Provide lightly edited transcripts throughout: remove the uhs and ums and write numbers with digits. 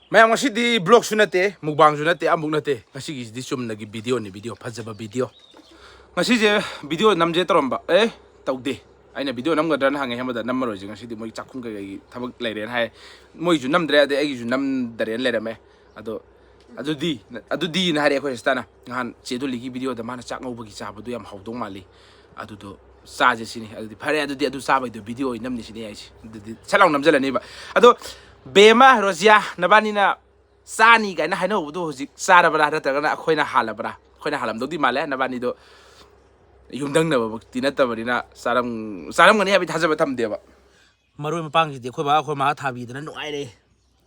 Mayang ngasi di blog sunate, mukbang sunate, amuk nate. Ngasi di sum nagi video ni video, fazaba video. Ngasi je video namje toromba. Taude. Aina video nam gadran hange hamada namaro je ngasi di moi chakung ka gi thabak leiden hai. Moi ju nam dre ade ai ju nam daren lerame. Ado di na hari ko stana. Ngan chedu ligi video da mana chak ngau bagi cha badu yam haudong mali. Ado do sa je sini. Ado di phare ado di ado sa bai do video nam ni sini ai. Chalang nam jala ni ba. Ado Bema Rosia Nabanina Sani Gana Hano do Sarabara Koina Halabra Koina Halam do di Male Nabanido Yumdang Tinata Marina Saram Gani have it has a tam deva Marum Pang the Koba Homa Tabi than no idea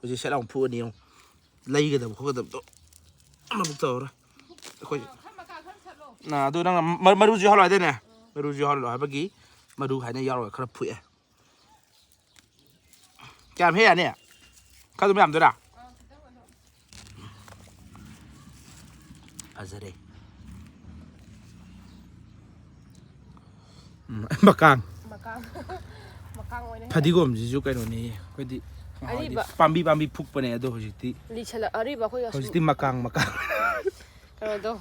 which is on poor Neil Lay the Hoda Amator Nah do Maruji Holla dinner Maruji Holla Habagi Maru had a yarrow crap. Cam here near Kau tu ambil dah. Azare. Mukbang. Padigom jiu kan ni. Kau di. Pambi puk pun ada hojiti. Lichala ari ba kau hojiti mukbang. Kalau tu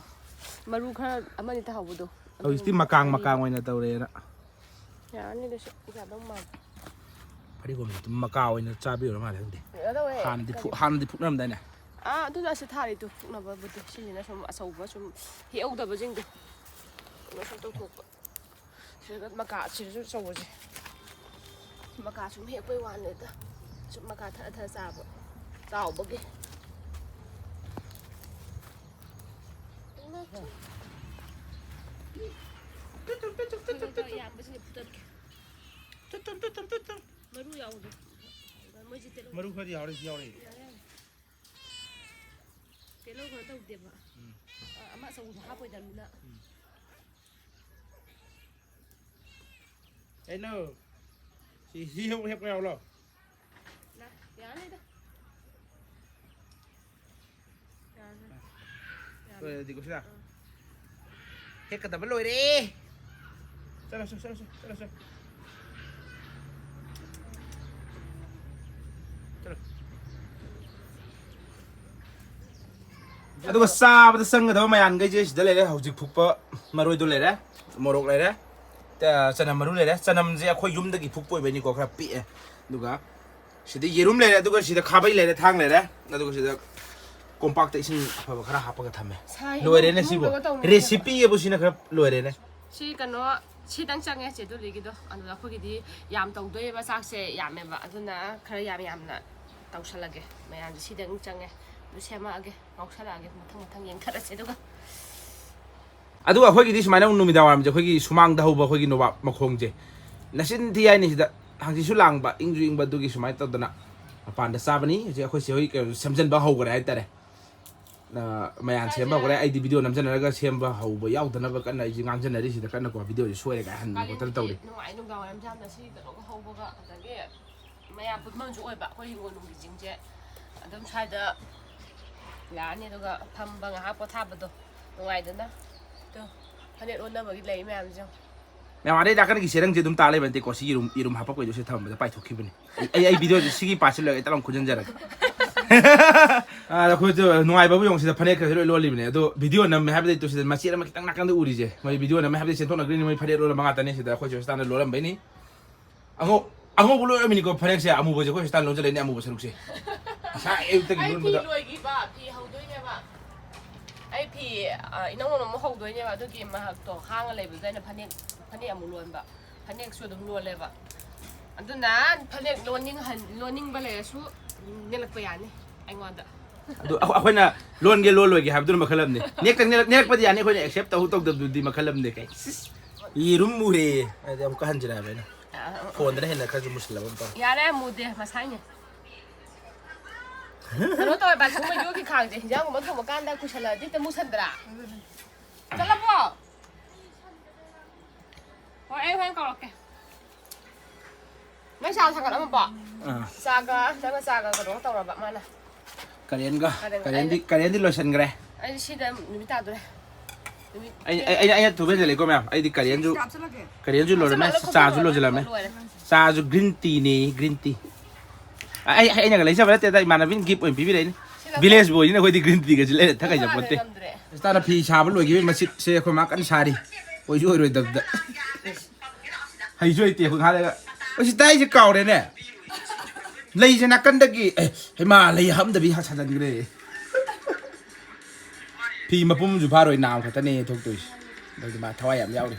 maru kan aman itu hawu tu. Hojiti mukbang mana tahu rena. Ya ni dah siapa mak. Padigom itu Macau ini cabai orang mana tu? Han di puk nam dah ni. Tu dah setari tu, nak buat betul. Sini nak cuma asal buat cuma hiu dah berjeng tu. Nak tu tu. Sini Macau sini tu sahaja. Macau cuma hiu pun wan itu. Cuma Macau tak sahaja. Tahu bagi. Tutup. Maru ya udah. Maru kau di hari. Telo kau tahu dia pak. Amak sahut apa dah luna. No. Si hiu hiu kau lo. Nah, ya ni dah. Ya. Di kusi dah. Hiu kata beloi deh. Salah. Aduh besar betul sangat tu mayan gaji sudah leleh hujung pukpa marui tu leleh morok leleh, sana maru leleh sana mesti aku yum dagi pukpa ini kau kerapi duga, sudah yerum leleh duga sudah kabai leleh thang leleh, duga sudah kompak tu isin apa kata me, luar ini sih bu, resipi ya bu sini kerap luar ini. Si kan si tang cang jadi lagi tu, anu aku gini yam tahu tu ya masak se yam apa, tu na kerja yam na tahu salah ke, mayan si tang cang Siapa lagi? Mau salah lagi, matang yang kada saya tu kan. Aduh, aku gini semalam unu midawam je, aku gini sumang dah ubah, aku gini ubah makong je. Nasin dia ini sudah hangsi sulang ba, ingju batu gini semalam tu na apa anda sahaja ni, jadi aku siapa ke semjen bah hau gerai tadi. Na mayan siapa gerai eidi video namjen naga siapa hau ba, yau tanah kan eidi ngamjen nari sih, kan aku video sesuai kan, aku tahu deh. Nung nung gawan namjen nasi, kalau hau ba, tapi mayan pun manju oi ba, aku ingin nung bijing je, adam saya Ya ni tu kan pambang apa thapa tu, ngai tu na, tu, hari orang bagi lagi macam tu. Yang ada dah kan kisah yang jadi talai bantai kosi irum apa kau itu saya tahu, macam payah thukki bini. Video segi pasal lagi, terlalu kujan jarak. Aku tu ngai babu yang sudah panik kerja loli bini, tu video nama habis itu sudah masih ada kita nak uri je, mai video nama habis sentuh negeri ni mai panik loli mengatakan sudah aku cuma standar lolam bini. Aku belum ini kau panik saya, amu baca kau standar lolam ni amu baca rukse. Saya itu gimana? Pi lagi ba, pi hau tu ni ba. Pi, ini orang mau hau tu ni ba, tu gimana tu hang lagi tu, jadi panik amu luan ba, panik sudah luan lagi ba. Antu nan panik loaning balai su nelak payah ni, angwan dah. Aduh, aku na loan lagi, habis tu makalam ni. Nelak payah ni aku ni accept tahu di makalam ni kai. Irum mure, ada aku kan jelah ni. Phone dah hendak kerja muslim apa? Ya lah mudah masanya. Kalau tu apa semua juga kita je, jangan mahu makan dah kusala, dia temu sendera. Jalan po. Oh, yang kau okey. Macam sangat apa po? Jangan saga kalau tahu apa mana. Kalian di lotion gre. Ini sih dah minta tu. Ay tu benda lagi kau ay di kalian ju lotion, sah ju lotion lah, sah ju green tea ni green tea. ai nhà cái lấy sao vậy tại mà nó viên kịp ở phía đấy village boy nó coi thì green tea cái gì lấy thắc cái gì vậy ta là phi xa vẫn lôi cái mà xe không mắc ăn xa đi ôi rồi rồi đập hay rồi tiền phương hai đấy ôi chị tay chị cầu đấy nè lấy cho nó cân được gì hay mà lấy hâm được bị hắt thành cái đấy phi mà bung chụp rồi nào phải ta nè thuộc tuổi rồi mà thôi em nhau đi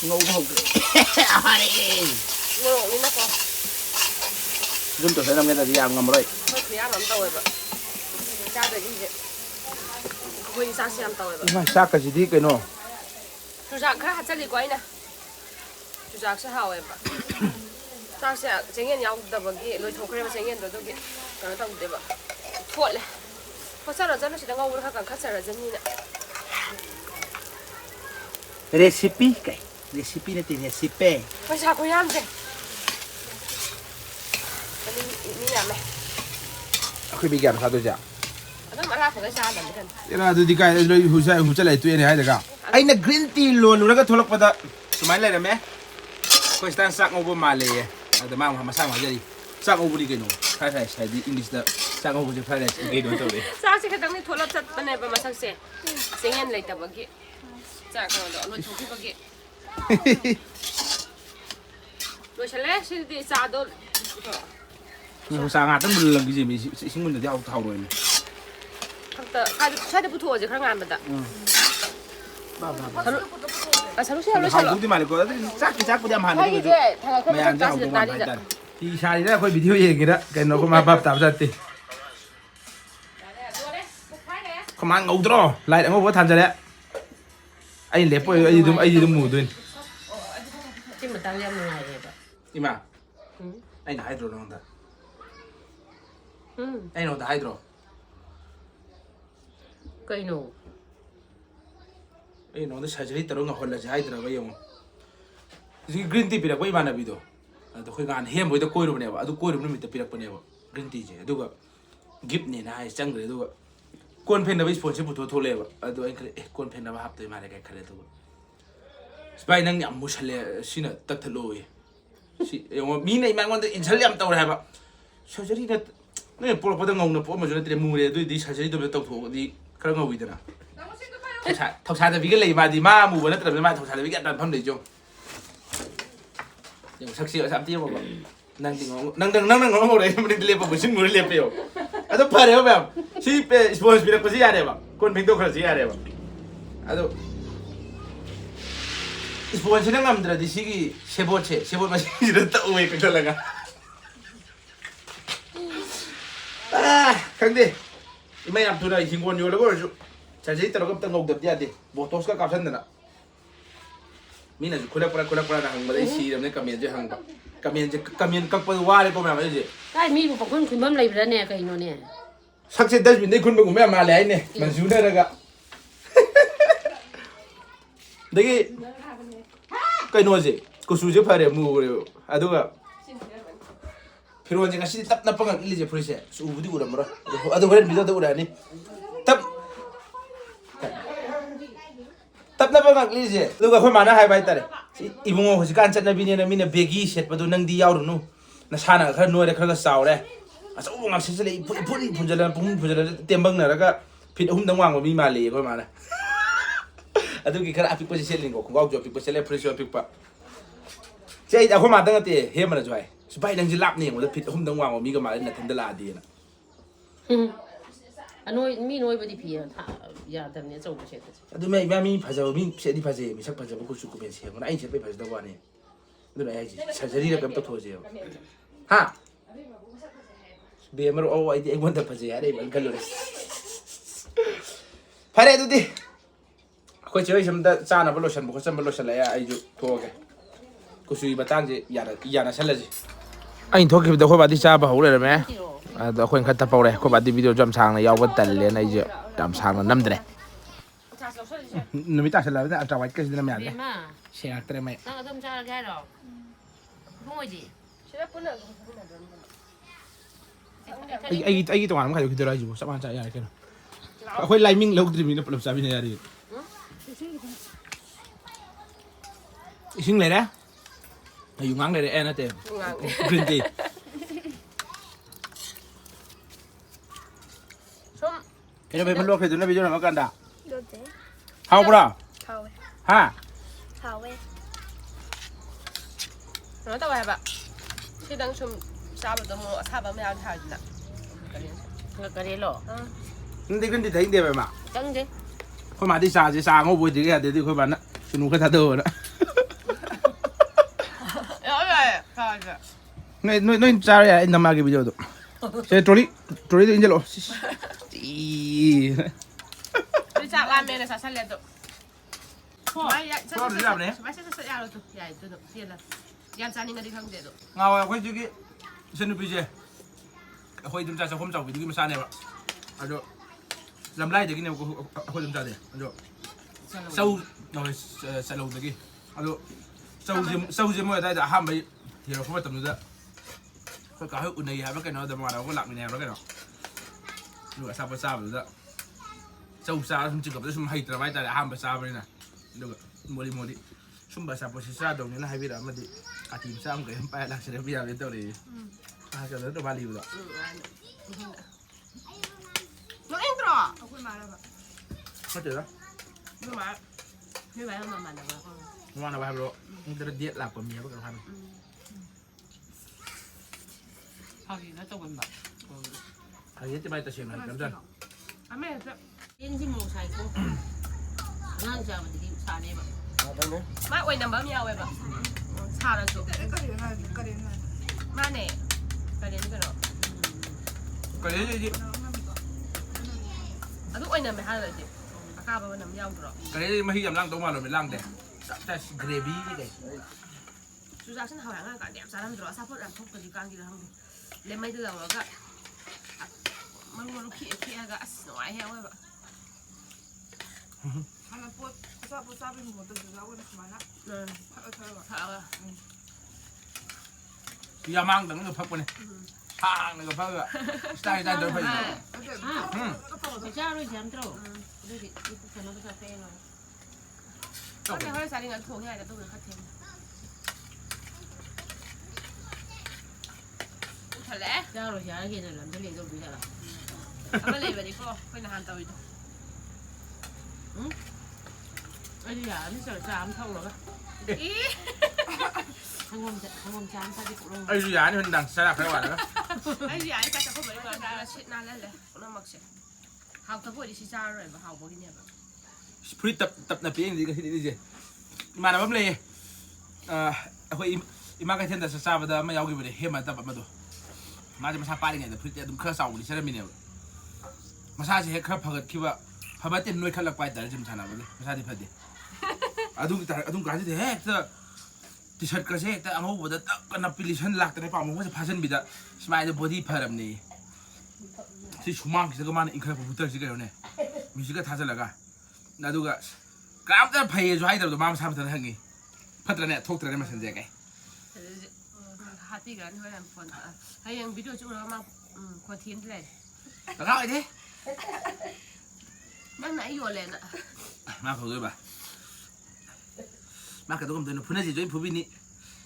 ngô không ngô như nó con chúng tôi sẽ làm cái gì ăn ngầm rồi thôi thì ăn lắm tàu vậy cha được gì vậy quên sao xem tàu vậy mà sao cái gì đi cái nó chú giặc khác hạt chân quay nè chú giặc sẽ hào em vậy sao sẽ tránh nhiên nhau đập vào cái lối thổ cái mà tránh nhiên rồi tôi cái nó tông đấy vậy thuận này có sao là dân nó chỉ đang ngâu nó càng khát sợ là dân như này recipe cái recipe này thì recipe bây giờ có ăn gì đi làm này khi bị giảm sao tôi chả nó mà ra phải cái sao làm cái thế là tôi đi cái rồi hụt lại tuyệt này hay được không anh là green tea luôn luôn cái thua lộc vào số mấy này là mấy coi sang sang over Malay ada mang mà sang mà gì sang over đi cái nó phải phải đi English đó sang over thì phải là cái đó thôi sao sẽ cái thằng này thua lộc chất bên này mà sang xe nhiên lại tập cái chắc rồi đó lối thổ cái rồi sẽ lấy xin đi xa đó nhưng sang ngạt tất một lần cái gì mình xin mình được theo thầu rồi cái sai được thua gì khác ngàn mà ta hầu cũng đi mà được chắc cũng đem hàng đi rồi mày ăn cho hầu cũng ăn phải thì sai đi đó coi video gì kìa đó cái nó có mà bắp tạm ra thì không ăn ngầu đó lại ngầu quá thành rồi đấy anh lép rồi ai gì mù tuyên chứ mà tao đem ngày vậy nhưng mà anh là hydro không ta anh nó là hydro cây nổ anh nó sẽ chỉ tao ngọc là chỉ hydro vậy không cái green tea bị đặc biệt mà nào bị đó tôi khuyên anh hem với tôi coi rồi này vậy tôi coi rồi nó bị tập bị đặc biệt này vậy green tea chứ đúng không gift này này chẳng rồi đúng không con pen là với sponsor phụ thuộc thôi vậy tôi anh cái con pen là hấp tới mà cái khai thôi spy năng nhảm mua sale xin là tất thật lôi mi này mang con tới in sale nhảm tàu này vậy sao chứ đi nó bỏ vào ngông nó bỏ mà cho nó tìm mua tôi đi sao chứ đi tôi tàu thủ đi cái ngầu gì thế nào thầu xài vì cái này mà đi mà mua nó tìm mà thầu xài vì cái đàn phong để cho nhưng sắc sỡ sắm tiêu mà năng thì năng ngồi đấy mình đi liệp vào xin mua liệp tiêu tôi phải đấy không si sponsor bị cái gì à đấy vậy con mình tôi cái gì à đấy vậy tôi sponsor nó ngầm ra đi sigi sebot mà sigi nó tao về cái là khang đi mấy năm tuổi này hình quân nhiều lắm rồi chả thấy tao có tao ngầu đẹp đi bộ tốt các cặp thân nữa mình là khula là hàng mà đấy xì làm nên cầm miền các bờ hoa đấy có mẹ gì cái mi của con khuyên bấm lấy ra nè cái nó nè sắc sẽ đất mình đây khuyên bấm của mẹ mà lấy nè mà chú đây là cả đấy cái nó gì cô chú giúp phải để mua rồi à đúng không फिर जिंगा सी तप नप ngak ili je prise su budi ura mara adu horen video da ura ni tap nap ngak ili je luga khoi mana hai bai tare ibungo hosi kan chatna bini na mina begi set padu nang di yaw nu na sana khar no re khar ga saw re asa u ngak se le phun phunjala tembang na raga phit hum dang wang mi ma le khoi mana adu ki khar apik posi selling ko khongau jo apik posi le prise apik pa chei da khoi ma dang ate he mana joi bay đang chỉ lap nè, mà thịt hôm đông hoàng mà mi cái mà lên là thành đô la đi nè. Nói mi nói với đi phi à, ya tầm này trâu cái chuyện. Tôi mấy mi phải giờ mi sẽ đi phải giờ mi chắc phải giờ bố chú cũng biết xem, mà anh sẽ phải phải giờ đâu nè. Tôi nói gì, sẽ đi là cầm tóc thôi chứ. Ha? Bây giờ mà ô anh muốn tập phải giờ đây vẫn cần rồi. Phải đây tôi đi. Coi chơi xem ta cha nào bắt lotion, bố xem bắt lotion lại ai chụp thôi cái. Cô suy bắt tang gì, ya là sao là gì? Anh thôi kịp đâu khôi bà đi xa bà hổ rồi mẹ đó khuyên khách tập bao này khôi bà đi video chăm sang này giao vấn tần lên này giờ chăm sang là 5 đây nó mới ta sẽ làm cái trò cái gì làm nhỉ xe cái mày ai tụi anh không phải cái gì sắp ăn chạy cái nào khôi lại mình lâu thì mình lập sao bây giờ đi xin này đấy อยู่งั้งเลยแอนนะเต้ งาน กรีนที ส้ม เห็นไหมมันลวกเผ็ดจนได้ไปยุ่งกับกันด่า Dove? เฮาปะล่ะ Kawe. ฮะ Kawe. แล้วแต่ว่าแบบที่ดังชมชาแบบตัวมัวชาแบบไม่เอาถ่ายน่ะ cái đấy lỏ นี่ที่ขึ้นที่ไหนเดียวไปมา trắng chứ คนมาที่ซาที่ซาเขาบุยที่แค่เดี๋ยวที่คนมานะสนุกแค่ท่าเดินนะ เอ้ยถ่ายจ้ะ noi sai in ma che video tu se troli in gelo sì ที่จากร้านเมย์ในซาซาเลียตัวไม่ใช่ใช่ใช่ใช่ไม่ใช่ใช่ยาวตัวใหญ่ตัวเทียนละยามจานี่ก็ดีทั้งเดียว ngao quay chứ cái sân đi chơi hồi chúng ta sẽ không giàu vì cái mà sao này ạ à rồi làm lại thì cái này hồi chúng ta để rồi sâu rồi sẽ lâu cái à rồi sâu gì mà đây đã ham mấy thì nó không phải tầm nữa có cả hơi này hay cái nó đâm vào nó có lặng này nó cái nào rồi sao rồi đó sâu xa không chịu gặp tôi hay là mấy ta đã ham sao vậy nè được mua đi xung bà sạp xa đồng như là hay biết đó mà đi à tìm sao cái bay là sẽ được bây giờ đến đâu thì à cho nó được ba liều rồi น้องเอ็งตรอเอาคุณมาแล้วแบบ có chữ đó ไม่มาไม่ไหวเอามาแต่ว่า ngoan là ba rồi nhưng tôi điện lạc của mía với cả hai เขาดีนะตัวมันแบบ thầy ấy cho bay ta xuyên này cắm chân อ่ะแม่จะ yên chứ mù xài cũng ngang giờ mình đi xài này mà มาอวยน้ำบะเมียอวยแบบชาแล้วจุมาเนี่ยประเด็นก็เนาะ cái đấy gì อ่ะทุกอวยน้ำไม่ให้เลยจิอากาศเป็นน้ำยาวตลอด cái đấy mà khi làm lăng tống mà rồi mình lăng để ta gravy như này สุดท้ายฉันหาหางานกันเดี๋ยวสารมันตลอดซาพอดอันพบกันอยู่กลางกินทั้งเลยไม่เดือดแล้วก็มันมันขี้ก็สวยแฮะเว้ยแบบ 하나 뽀사뽀사비 못도 주라고 그랬지만 เออ 하 เอา thì mang đằng nó phật này hàng này phật ạ style ra được phải phải sao rồi dám trâu đây thì nó cà phê rồi ก็เนี่ยเขาใส่ในงานโถงใหญ่แต่ตัวอื่นเขาเทมทะเล sao rồi giá kia này làm cái liền đâu bây giờ là เอามาเลยแบบนี้ก็เป็นอาหารตัวอีก bây giờ nó sợ dám không rồi อี thằng ông chán sao đi cũng luôn ai dù giá nên đằng sai lạc cái quả đó ไอ้ยายก็จะเข้าไปในงานได้เช็ดนานแล้วเลยน้ำมักเช็ดหาวตะพูดดิชิซาเลยแบบหาวบอกที่เนี่ยแบบ Sprit tập nạp tiếng gì cái gì mà nó bấm lì hồi ima cái thiên là sao bây giờ mà giao cái vấn đề hết mà tập mà đồ màจะมาซาปาได้ไงแต่พฤติดุมเครื่องเสาดิใช่ไหมเนี่ยมาซาสิให้ครับพักคิดว่าพม่าเต็มหน่วยขันหลักไปแต่จะมาชนะบ่เลยมาซาที่พัดดิดุมการที่เฮ้ยแต่ที่ชัดก็ใช่แต่อังโง่แต่ก็นับปีลิชันหลักแต่ในป่ามันก็จะพาชันบิดอะสมัยเดบอดี้พารัมนี่ที่ชุ่มมากที่ก็มันอินคาร์บูเตอร์สิกันเนี่ยมีสิก็ท่าจะหลักอะน่าดูก็กราฟแต่พายจะให้แต่ตัวมาทำแต่ทั้งนี้พัฒนาทุกตัวเนี่ยมาสัญญาไง ฮาร์ตี้กันเฮ้ยฝนให้ยังวิดีโอจุ๊แล้วมาคอนเทนต์เลย แล้วก็ไอ้ที่ นั่นไหนอยู่เลยน่ะ มาขอด้วยป่ะมากระตุ้มตัวนึงพูดน่าจะช่วยพูดวินี่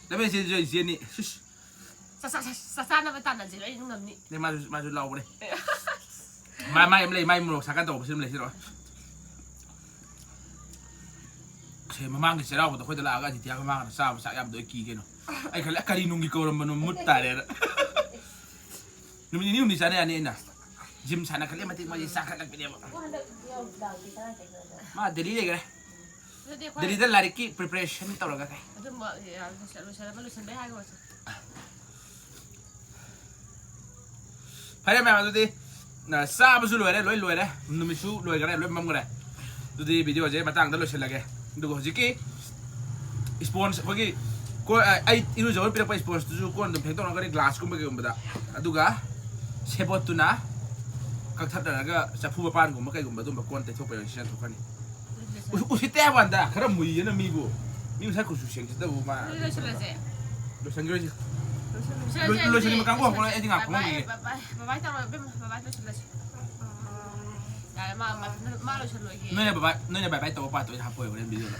แล้วไม่ใช่ช่วยเสียนี่ซาน่ะไปตัดนั่นสิแล้วยังนั่นนี่ เนี่ยมาช่วยเราไปเลยไม่มึงหรอกสักการตัวผมซื้อเลยใช่หรอเชื่อมามั่งก็เสียเราแต่คนตลาดก็ที่ที่เขามั่งทราบสักอย่างโดยกี่กันเนาะไอ้คนละการินุ่งกี่คนมันมุดตายเลยนะนี่นี่ฉันเนี่ยนี่นะจิมฉันนะเขาเรียกมาที่มาที่สักการเป็นยังไงมาเดลี่เลยกันเดลี่แต่ลาริกี้ preparation ตัวละกัน itu mbak ya lu sampai hai kok พายได้ไหมมาดูดิน่ะซาบุสุรวยเลยรวยเลยนุ่มชูรวยกันเลยรวยมั่งกันเลยดูดิวิดีโอเจ๊มาตั้งตลอดเชลล์เลยดูก็จิกี้สปอนเซอร์พวกกี้ก็ไอ้อินุจอยเป็นไปสปอนเซอร์จู่คนดูเพลงต้องนั่งกันในกลาสกุมไปกันบ้างดูก็เชฟบอตุนะก็ทัดแล้วก็จะพูดปานกุมมากันกุมบ้างดูแบบคนแต่ทุกไปอย่างเช่นทุกคนนี่อุ้ยแต่วันด้าขนาดมือยันมีบุมีมันใช้กุศลเสียงจะได้บุมา lu sudah sih ดูสังเกตสิlu sini makan gua kalau ini ngapain lagi bapak taruh bapak itu sudah sih ya malu sudah lagi Noi ne babai to pa to ha poi ko video la